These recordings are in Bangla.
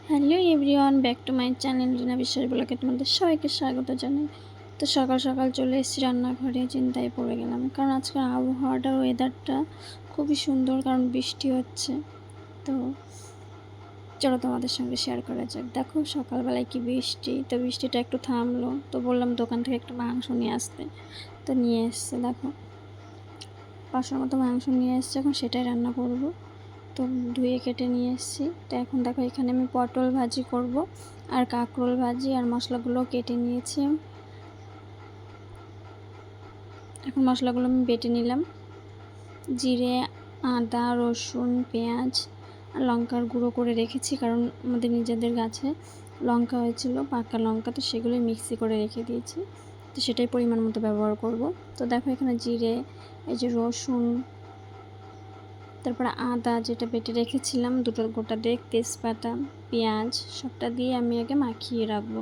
Hello everyone, back to my channel Rina Biswas ব্লগে তোমাদের সবাইকে স্বাগত জানাই। তো সকাল সকাল চলে এসেছি রান্নাঘরে, চিন্তায় পড়ে গেলাম কারণ আজকের আবহাওয়াটা ওয়েদারটা খুবই সুন্দর, কারণ বৃষ্টি হচ্ছে। তো চলো তোমাদের সঙ্গে শেয়ার করা যাক। দেখো সকালবেলায় কি বৃষ্টি, তো বৃষ্টিটা একটু থামলো, তো বললাম দোকান থেকে একটু মাংস নিয়ে আসতে, তো নিয়ে এসছে। দেখো 500 মতো মাংস নিয়ে এসছে, এখন সেটাই রান্না করবো। তো ধুয়ে কেটে নিয়ে এসেছি। তো এখন দেখো এখানে আমি পটল ভাজি করব আর কাঁকরোল ভাজি, আর মশলাগুলো কেটে নিয়েছি। এখন মশলাগুলো আমি বেটে নিলাম। জিরে, আদা, রসুন, পেঁয়াজ আর লঙ্কার গুঁড়ো করে রেখেছি, কারণ আমাদের নিজেদের গাছে লঙ্কা হয়েছিল, পাকা লঙ্কা, তো সেগুলোই মিক্সি করে রেখে দিয়েছি। তো সেটাই পরিমাণ মতো ব্যবহার করব। তো দেখো এখানে জিরে, এই যে রসুন, তারপরে আদা যেটা বেটে রেখেছিলাম, দুটো গোটা দেগ, তেজপাতা, পেঁয়াজ, সবটা দিয়ে আমি আগে মাখিয়ে রাখবো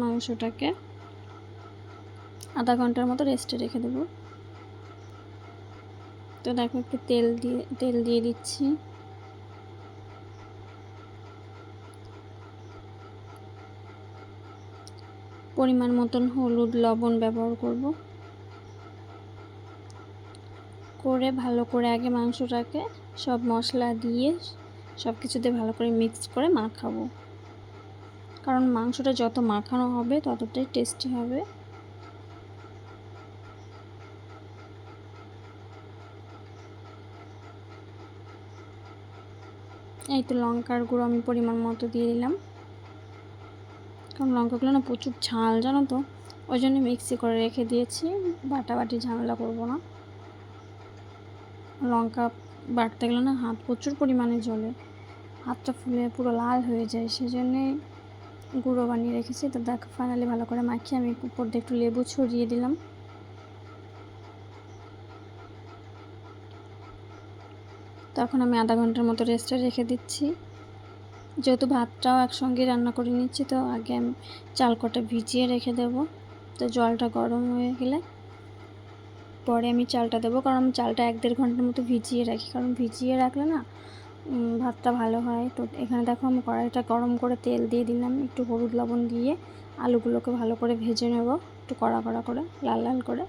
মাংসটাকে। আধা ঘন্টার মতো রেস্টে রেখে দেবো। তো দেখো একটু তেল দিয়ে দিচ্ছি। পরিমাণ মতন হলুদ, লবণ ব্যবহার করব। করে ভালো করে আগে মাংসটাকে সব মশলা দিয়ে সব কিছু দিয়ে ভালো করে মিক্স করে মাখাবো, কারণ মাংসটা যত মাখানো হবে ততটাই টেস্টি হবে। এই তো লঙ্কার গুঁড়ো আমি পরিমাণ মতো দিয়ে দিলাম, কারণ লঙ্কাগুলো না প্রচুর ঝাল, জানো তো, ওই জন্য মিক্সি করে রেখে দিয়েছি, বাটাবাটি ঝামেলা করব না। লঙ্কা বাটতে গেলে না হাত প্রচুর পরিমাণে জ্বলে, হাতটা ফুলে পুরো লাল হয়ে যায়, সেজন্যে গুঁড়ো বানিয়ে রেখেছি। তো দেখো ফাইনালি ভালো করে মাখিয়ে আমি উপর দিয়ে একটু লেবু ছড়িয়ে দিলাম। তখন আমি আধা ঘন্টার মতো রেস্টে রেখে দিচ্ছি। যেহেতু ভাতটাও একসঙ্গে রান্না করে নিচ্ছি, তো আগে আমি চাল কটা ভিজিয়ে রেখে দেব। তো জলটা গরম হয়ে গেলে পরে আমি চালটা দেবো, কারণ আমি চালটা 1-1.5 ঘন্টার মতো ভিজিয়ে রাখি, কারণ ভিজিয়ে রাখলে না ভাতটা ভালো হয়। তো এখানে দেখো আমি কড়াইটা গরম করে তেল দিয়ে দিলাম, একটু হলুদ লবণ দিয়ে আলুগুলোকে ভালো করে ভেজে নেব, একটু কড়া কড়া করে, লাল লাল করে।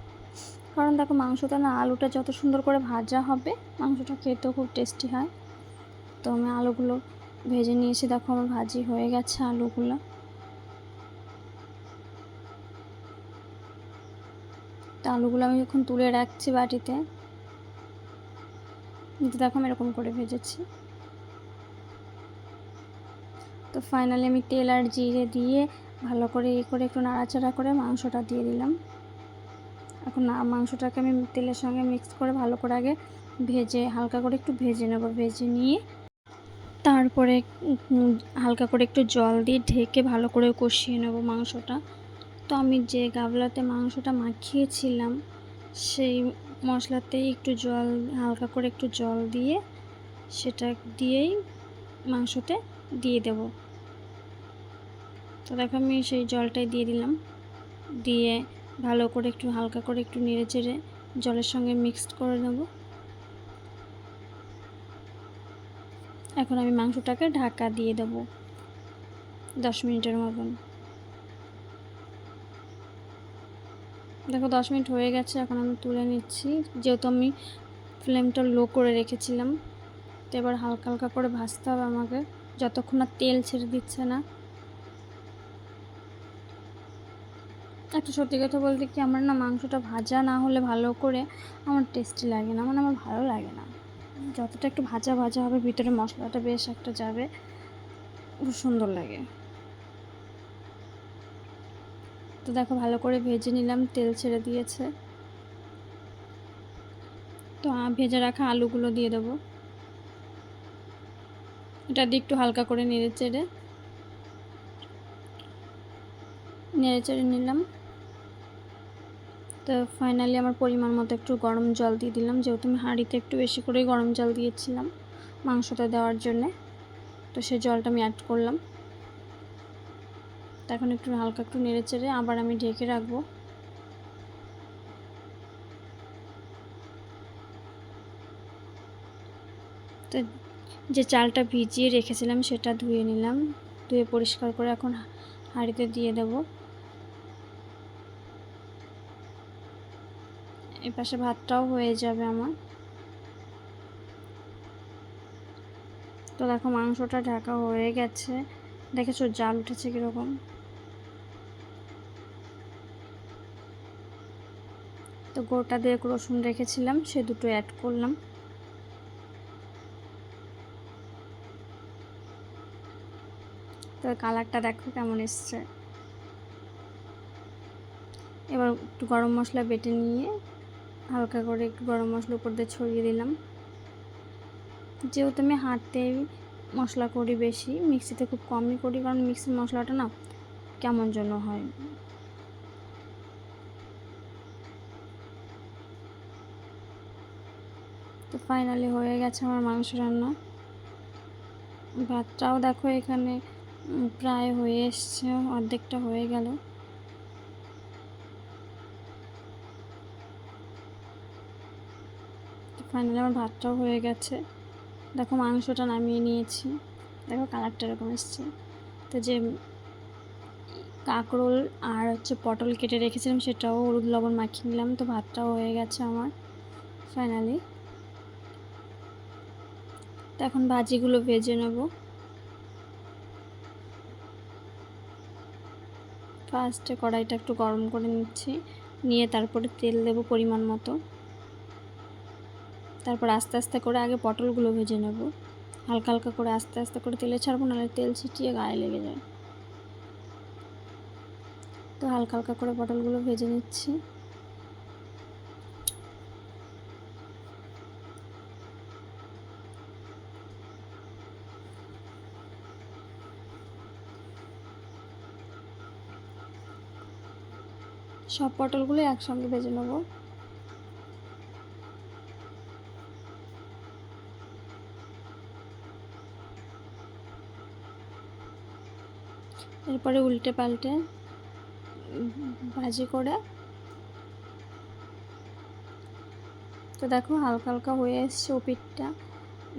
কারণ দেখো মাংসটা না, আলুটা যত সুন্দর করে ভাজা হবে মাংসটা খেতেও খুব টেস্টি হয়। তো আমি আলুগুলো ভেজে নিয়েছি, দেখো আমার ভাজি হয়ে গেছে আলুগুলো। তো আলুগুলো আমি এখন তুলে রাখছি বাটিতে। কিন্তু দেখো আমি এরকম করে ভেজেছি। তো ফাইনালি আমি তেল আর জিরে দিয়ে ভালো করে একটু নাড়াচাড়া করে মাংসটা দিয়ে দিলাম। এখন মাংসটাকে আমি তেলের সঙ্গে মিক্স করে ভালো করে আগে ভেজে হালকা করে একটু ভেজে নেব। ভেজে নিয়ে তারপরে হালকা করে একটু জল দিয়ে ঢেকে ভালো করে কষিয়ে নেব মাংসটা। তো আমি যে গামলাতে মাংসটা মাখিয়েছিলাম সেই মশলাতেই একটু জল, হালকা করে একটু জল দিয়ে সেটা দিয়েই মাংসতে দিয়ে দেব। তো দেখো আমি সেই জলটাই দিয়ে দিলাম, দিয়ে ভালো করে একটু হালকা করে একটু নেড়ে চেড়ে জলের সঙ্গে মিক্সড করে নেব। এখন আমি মাংসটাকে ঢাকা দিয়ে দেব 10 মিনিটের মতন। দেখো 10 মিনিট হয়ে গেছে, এখন আমি তুলে নিচ্ছি। যেহেতু আমি ফ্লেমটা লো করে রেখেছিলাম, তো এবার হালকা হালকা করে ভাজতে হবে আমাকে, যতক্ষণ না তেল ছেড়ে দিচ্ছে না। একটা সত্যি কথা বলতে কি, আমার না মাংসটা ভাজা না হলে ভালো করে আমার টেস্টি লাগে না, মানে আমার ভালো লাগে না। যতটা একটু ভাজা ভাজা হবে, ভিতরে মশলাটা বেশ একটা যাবে, খুব সুন্দর লাগে। তো দেখো ভালো করে ভেজে নিলাম, তেল ছেড়ে দিয়েছে। তো ভেজে রাখা আলুগুলো দিয়ে দেবো, এটা দিয়ে একটু হালকা করে নেড়ে চেড়ে নিলাম। তো ফাইনালি আমার পরিমাণ মতো একটু গরম জল দিয়ে দিলাম, যেহেতু আমি হাঁড়িতে একটু বেশি করেই গরম জল দিয়েছিলাম মাংসটা দেওয়ার জন্যে। তো সেই জলটা আমি অ্যাড করলাম। তো এখন একটু হালকা একটু নেড়ে চেড়ে আবার আমি ঢেকে রাখবো। তো যে চালটা ভিজিয়ে রেখেছিলাম সেটা ধুয়ে নিলাম, ধুয়ে পরিষ্কার করে এখন হাঁড়িতে দিয়ে দেব। এই পাশে ভাতটাও হয়ে যাবে আমার। তো দেখো মাংসটা ঢাকা হয়ে গেছে, দেখেছো জাল উঠেছে কীরকম। তো গোটা দিয়ে রসুন রেখেছিলাম সে দুটো অ্যাড করলাম। তো কালারটা দেখো কেমন এসছে। এবার একটু গরম মশলা বেটে নিয়ে হালকা করে একটু গরম মশলা উপর দিয়ে ছড়িয়ে দিলাম। যেহেতু আমি হাতেই মশলা করি বেশি, মিক্সিতে খুব কমই করি, কারণ মিক্সির মশলাটা না কেমন যেন হয়। তো ফাইনালি হয়ে গেছে আমার মাংস রান্না। ভাতটাও দেখো এখানে প্রায় হয়ে এসছে, অর্ধেকটা হয়ে গেল। তো ফাইনালি আমার ভাতটাও হয়ে গেছে। দেখো মাংসটা নামিয়ে নিয়েছি, দেখো কালারটা এরকম এসছে। তো যে কাঁকরোল আর পটল কেটে রেখেছিলাম সেটাও হলুদ লবণ মাখিয়ে নিলাম। তো ভাতটাও হয়ে গেছে আমার ফাইনালি। তো এখন ভাজিগুলো ভেজে নেব। ফার্স্টে কড়াইটা একটু গরম করে নিচ্ছি, নিয়ে তারপরে তেল দেব পরিমাণ মতো। তারপর আস্তে আস্তে করে আগে পটলগুলো ভেজে নেব, হালকা হালকা করে আস্তে আস্তে করে তেলে ছাড়বো, নাহলে তেল ছিটিয়ে গায়ে লেগে যায়। তো হালকা হালকা করে পটলগুলো ভেজে নিচ্ছি। সব পটলগুলো একসঙ্গে ভেজে নেব। এরপরে উল্টে পাল্টে ভাজি করে, তো দেখো হালকা হালকা হয়ে এসছে, ওপিঠটা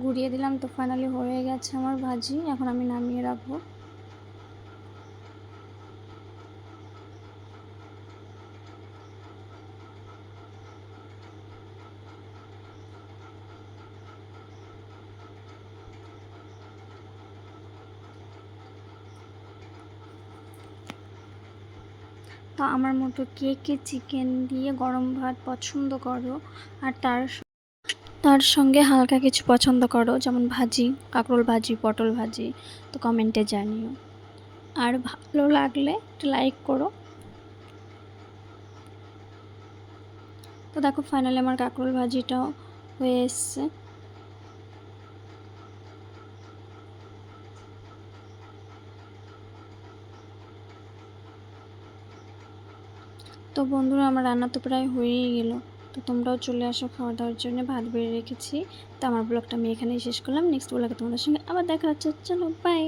ঘুরিয়ে দিলাম। তো ফাইনালি হয়ে গেছে আমার ভাজি, এখন আমি নামিয়ে রাখবো। তো আমার মতো কে কে চিকেন দিয়ে গরম ভাত পছন্দ করো, আর তার সঙ্গে হালকা কিছু পছন্দ করো, যেমন ভাজি, কাঁকরোল ভাজি, পটল ভাজি, তো কমেন্টে জানিও। আর ভালো লাগলে একটা লাইক করো। তো দেখো ফাইনালি আমার কাঁকরোল ভাজিটাও হয়ে এসছে। তো বন্ধুরা আমার রান্না তো প্রায় হয়েই গেল। তো তোমরাও চলে আসো খাওয়া দাওয়ার জন্য, ভাত বেড়ে রেখেছি। তো আমার ব্লগটা আমি এখানেই শেষ করলাম। নেক্সট ব্লগে তোমাদের সঙ্গে আবার দেখা হচ্ছে। চলো বাই।